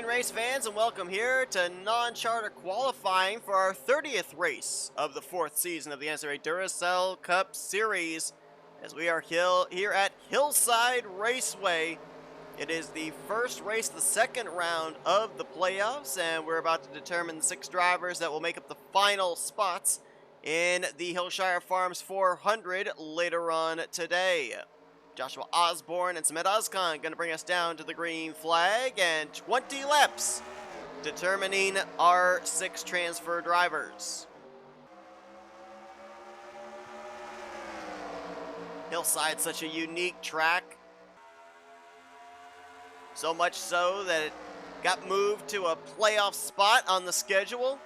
afternoon, race fans, and welcome here to non-charter qualifying for our 30th race of the 4th season of the NCAA Duracell Cup Series, as we are here at Hillside Raceway. It is the first race of the second round of the playoffs, and we're about to determine the 6 drivers that will make up the final spots in the Hillshire Farms 400 later on today. Joshua Osborne and S Ozkan going to bring us down to the green flag, and 20 laps determining our 6 transfer drivers. Hillside's such a unique track, so much so that it got moved to a playoff spot on the schedule.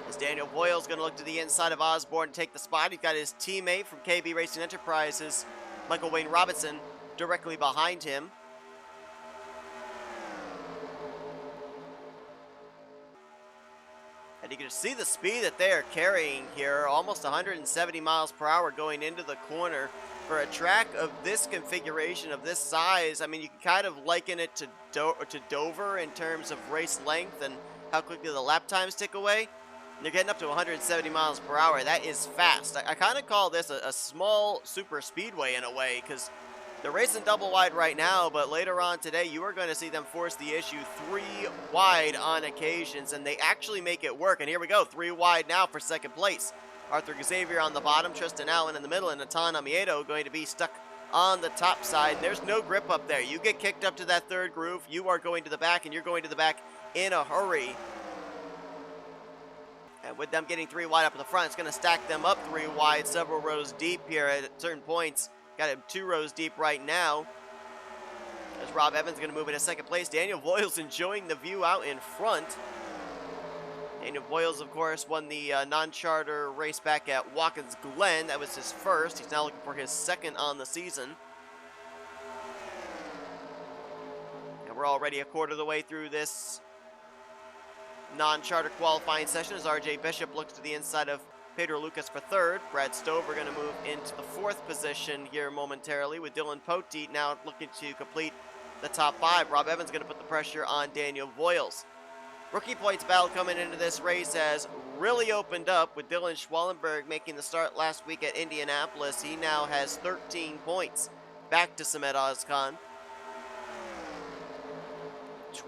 As D Voyles going to look to the inside of Osborne to take the spot. He's got his teammate from KB Racing Enterprises, Michael Wayne Robinson, directly behind him. And you can see the speed that they are carrying here, almost 170 miles per hour going into the corner. For a track of this configuration, of this size, I mean, you can kind of liken it to Dover in terms of race length and how quickly the lap times tick away. They're getting up to 170 miles per hour. That is fast. I kind of call this a small super speedway in a way, because they're racing double wide right now, but later on today you are going to see them force the issue 3 wide on occasions, and they actually make it work. And here we go, 3 wide now for second place. Arthur Xavier on the bottom, Tristan Allen in the middle, and N Amoedo going to be stuck on the top side. There's no grip up there. You get kicked up to that third groove, you are going to the back, and you're going to the back in a hurry. And with them getting 3 wide up at the front, it's going to stack them up 3 wide, several rows deep here at certain points. Got him 2 rows deep right now. As Rob Evans going to move into second place. D Voyles enjoying the view out in front. D Voyles, of course, won the non-charter race back at Watkins Glen. That was his first. He's now looking for his second on the season. And we're already a quarter of the way through this non-charter qualifying session as RJ Bishop looks to the inside of Pedro Lucas for third. Brad Stover going to move into the 4th position here momentarily, with D Poteet now looking to complete the top 5. Rob Evans going to put the pressure on D Voyles. Rookie points battle coming into this race has really opened up, with D Schwallenberg making the start last week at Indianapolis. He now has 13 points, back to S Ozkan.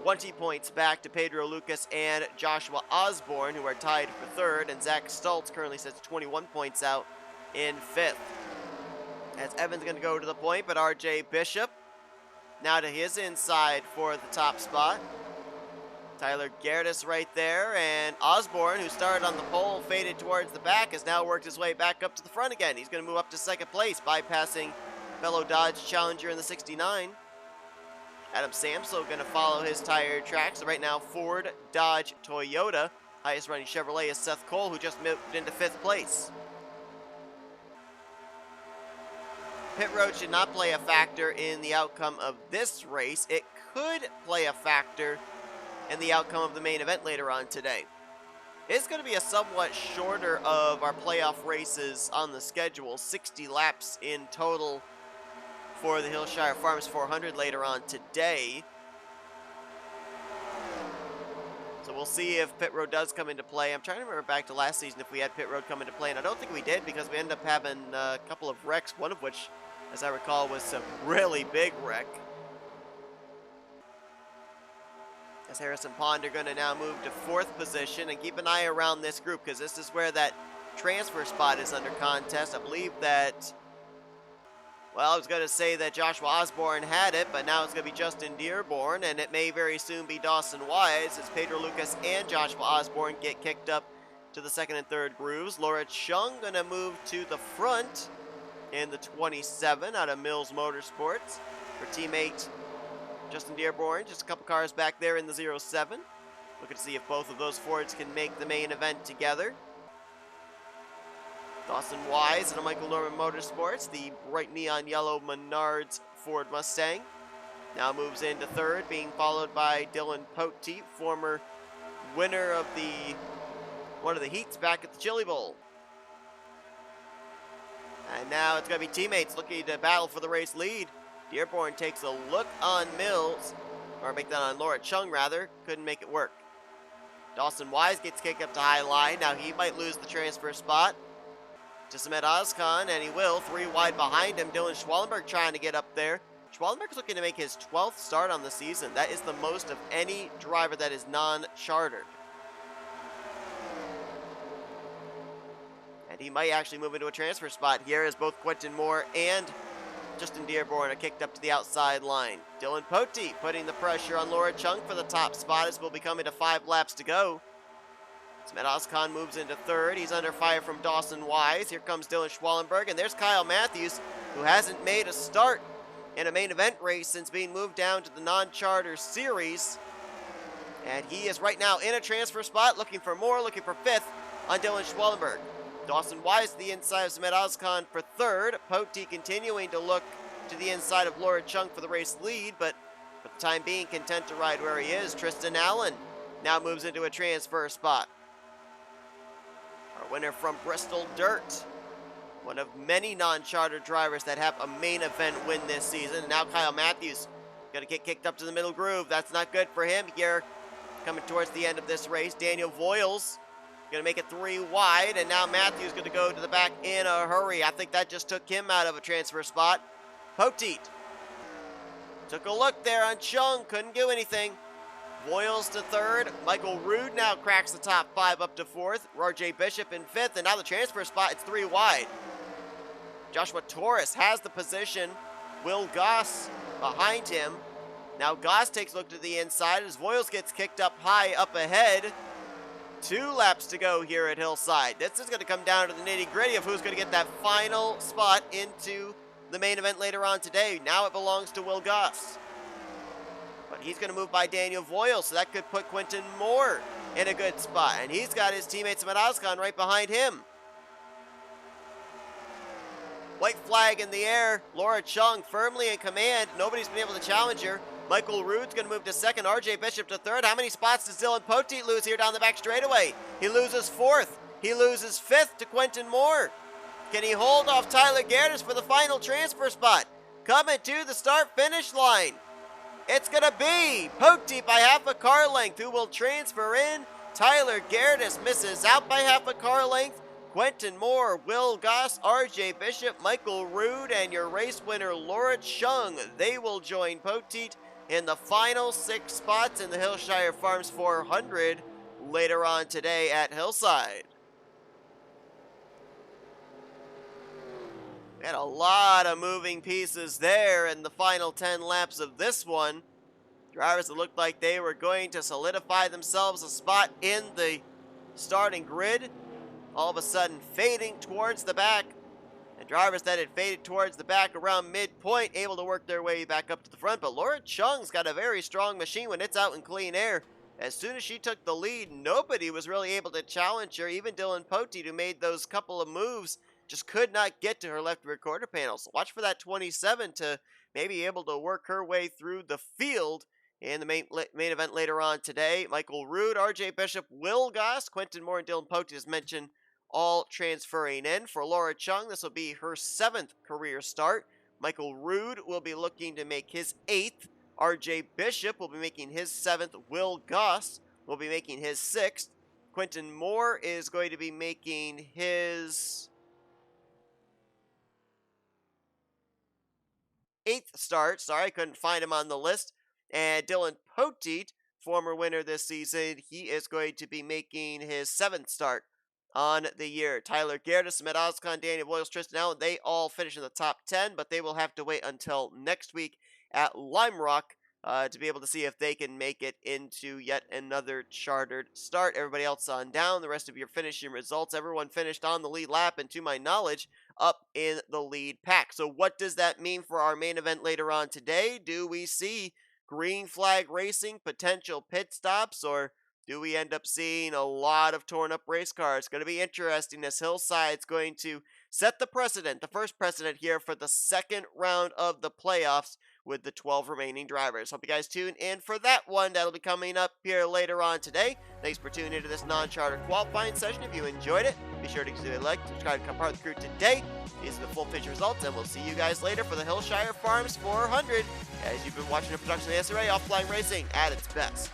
20 points back to Pedro Lucas and Joshua Osborne, who are tied for 3rd, and Z Stultz currently sits 21 points out in 5th. As Evans going to go to the point, but RJ Bishop now to his inside for the top spot. T Gehrdes right there, and Osborne, who started on the pole, faded towards the back, has now worked his way back up to the front again. He's going to move up to second place, bypassing fellow Dodge Challenger in the 69. A Sampsell going to follow his tire track. So right now, Ford, Dodge, Toyota. Highest running Chevrolet is Seth Cole, who just moved into 5th place. Pit road should not play a factor in the outcome of this race. It could play a factor in the outcome of the main event later on today. It's going to be a somewhat shorter of our playoff races on the schedule, 60 laps in total for the Hillshire Farms 400 later on today. So we'll see if pit road does come into play. I'm trying to remember back to last season if we had pit road come into play, and I don't think we did, because we ended up having a couple of wrecks, one of which, as I recall, was a really big wreck. As Harrison Pond are going to now move to 4th position, and keep an eye around this group, because this is where that transfer spot is under contest. I believe that, well, I was going to say that Joshua Osborne had it, but now it's going to be Justin Dearborn, and it may very soon be Dawson Wise, as Pedro Lucas and Joshua Osborne get kicked up to the 2nd and 3rd grooves. L Chung going to move to the front in the 27 out of Mills Motorsports for teammate Justin Dearborn. Just a couple cars back there in the 07. Looking to see if both of those Fords can make the main event together. Dawson Wise and a Michael Norman Motorsports, the bright neon yellow Menards Ford Mustang, now moves into 3rd, being followed by D Poteet, former winner of one of the heats back at the Chili Bowl. And now it's going to be teammates looking to battle for the race lead. Dearborn takes a look on Mills. or make that on Laura Chung rather, couldn't make it work. Dawson Wise gets kicked up to high line. Now he might lose the transfer spot to J Osborne, and he will. 3 wide behind him. D Schwallenberg trying to get up there. Schwallenberg's looking to make his 12th start on the season. That is the most of any driver that is non-chartered. And he might actually move into a transfer spot here as both Quentin Moore and J Dearborn are kicked up to the outside line. D Poteet putting the pressure on Laura Chung for the top spot as we'll be coming to 5 laps to go. Z Osborne moves into third. He's under fire from Dawson Wise. Here comes D Schwallenberg, and there's K Mathews, who hasn't made a start in a main event race since being moved down to the non-charter series. And he is right now in a transfer spot, looking for more, looking for 5th on D Schwallenberg. Dawson Wise to the inside of Z Osborne for third. Poteet continuing to look to the inside of Laura Chung for the race lead, but for the time being content to ride where he is. Tristan Allen now moves into a transfer spot. Our winner from Bristol Dirt, one of many non-charter drivers that have a main event win this season. And now K Mathews going to get kicked up to the middle groove. That's not good for him here coming towards the end of this race. D Voyles going to make it 3 wide, and now Mathews going to go to the back in a hurry. I think that just took him out of a transfer spot. Poteet took a look there on Chung, couldn't do anything. Voyles to third. Michael Roode now cracks the top 5 up to 4th. RJ Bishop in 5th, and now the transfer spot, it's 3 wide. Joshua Taurus has the position. Will Goss behind him. Now Goss takes a look to the inside as Voyles gets kicked up high up ahead. 2 laps to go here at Hillside. This is going to come down to the nitty-gritty of who's going to get that final spot into the main event later on today. Now it belongs to Will Goss. But he's going to move by D Voyles, so that could put Quentin Moore in a good spot. And he's got his teammate Z Osborne right behind him. White flag in the air. Laura Chung firmly in command. Nobody's been able to challenge her. Michael Roode's going to move to second. RJ Bishop to third. How many spots does D Poteet lose here down the back straightaway? He loses 4th. He loses 5th to Quentin Moore. Can he hold off T Gehrdes for the final transfer spot? Coming to the start-finish line. It's going to be Poteet by half a car length, who will transfer in. T Gehrdes misses out by half a car length. Quentin Moore, Will Goss, RJ Bishop, Michael Roode, and your race winner, Laura Chung. They will join Poteet in the final 6 spots in the Hillshire Farms 400 later on today at Hillside. We had a lot of moving pieces there in the final 10 laps of this one. Drivers that looked like they were going to solidify themselves a spot in the starting grid, all of a sudden fading towards the back. And drivers that had faded towards the back around midpoint able to work their way back up to the front. But Laura Chung's got a very strong machine when it's out in clean air. As soon as she took the lead, nobody was really able to challenge her. Even D Poteet, who made those couple of moves, just could not get to her left rear quarter panel. So watch for that 27 to maybe able to work her way through the field in the main event later on today. Michael Roode, RJ Bishop, Will Goss, Quentin Moore, and D Poteet, as mentioned, all transferring in. For Laura Chung, this will be her 7th career start. Michael Roode will be looking to make his 8th. RJ Bishop will be making his 7th. Will Goss will be making his 6th. Quentin Moore is going to be making his 8th start. Sorry, I couldn't find him on the list. And D Poteet, former winner this season, he is going to be making his 7th start on the year. T Gehrdes, Z Osborne, D Voyles, Tristan Allen, they all finish in the top 10, but they will have to wait until next week at Lime Rock to be able to see if they can make it into yet another chartered start. Everybody else on down, the rest of your finishing results, everyone finished on the lead lap, and to my knowledge, up in the lead pack. So what does that mean for our main event later on today? Do we see green flag racing, potential pit stops, or do we end up seeing a lot of torn up race cars? It's going to be interesting as Hillside's going to set the precedent, the first precedent here for the second round of the playoffs with the 12 remaining drivers. Hope you guys tune in for that one. That'll be coming up here later on today. Thanks for tuning into this non-charter qualifying session. If you enjoyed it, be sure to give it a like, subscribe, and become part of the crew today. These are the full pitch results, and we'll see you guys later for the Hillshire Farms 400 as you've been watching a production of the NNSCRA Offline Racing at its best.